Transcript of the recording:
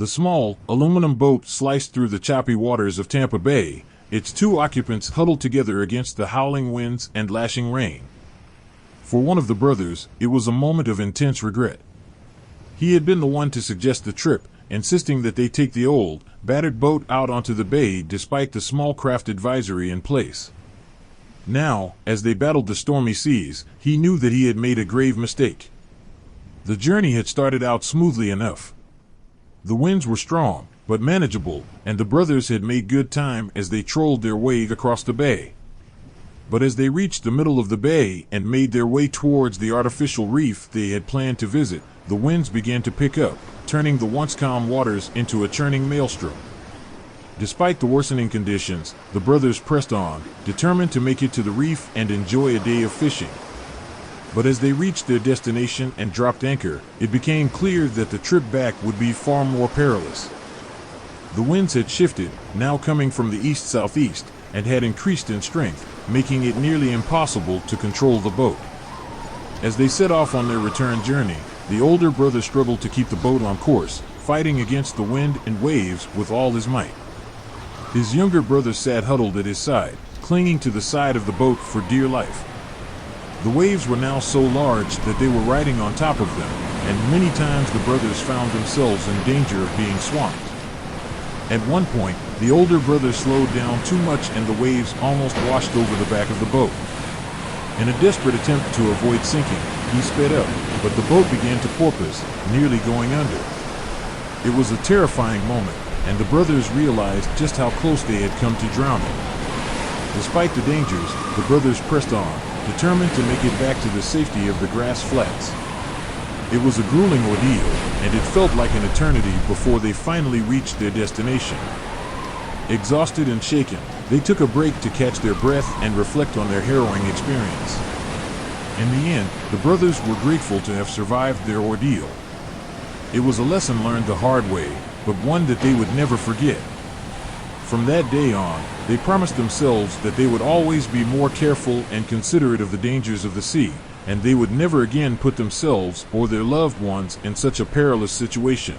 The small, aluminum boat sliced through the choppy waters of Tampa Bay, its two occupants huddled together against the howling winds and lashing rain. For one of the brothers, it was a moment of intense regret. He had been the one to suggest the trip, insisting that they take the old, battered boat out onto the bay despite the small craft advisory in place. Now, as they battled the stormy seas, he knew that he had made a grave mistake. The journey had started out smoothly enough. The winds were strong, but manageable, and the brothers had made good time as they trolled their way across the bay. But as they reached the middle of the bay and made their way towards the artificial reef they had planned to visit, the winds began to pick up, turning the once calm waters into a churning maelstrom. Despite the worsening conditions, the brothers pressed on, determined to make it to the reef and enjoy a day of fishing. But as they reached their destination and dropped anchor, it became clear that the trip back would be far more perilous. The winds had shifted, now coming from the east-southeast, and had increased in strength, making it nearly impossible to control the boat. As they set off on their return journey, the older brother struggled to keep the boat on course, fighting against the wind and waves with all his might. His younger brother sat huddled at his side, clinging to the side of the boat for dear life. The waves were now so large that they were riding on top of them, and many times the brothers found themselves in danger of being swamped. At one point, the older brother slowed down too much and the waves almost washed over the back of the boat. In a desperate attempt to avoid sinking, he sped up, but the boat began to porpoise, nearly going under. It was a terrifying moment, and the brothers realized just how close they had come to drowning. Despite the dangers, the brothers pressed on, determined to make it back to the safety of the grass flats. It was a grueling ordeal, and it felt like an eternity before they finally reached their destination. Exhausted and shaken, they took a break to catch their breath and reflect on their harrowing experience. In the end, the brothers were grateful to have survived their ordeal. It was a lesson learned the hard way, but one that they would never forget. From that day on, they promised themselves that they would always be more careful and considerate of the dangers of the sea, and they would never again put themselves or their loved ones in such a perilous situation.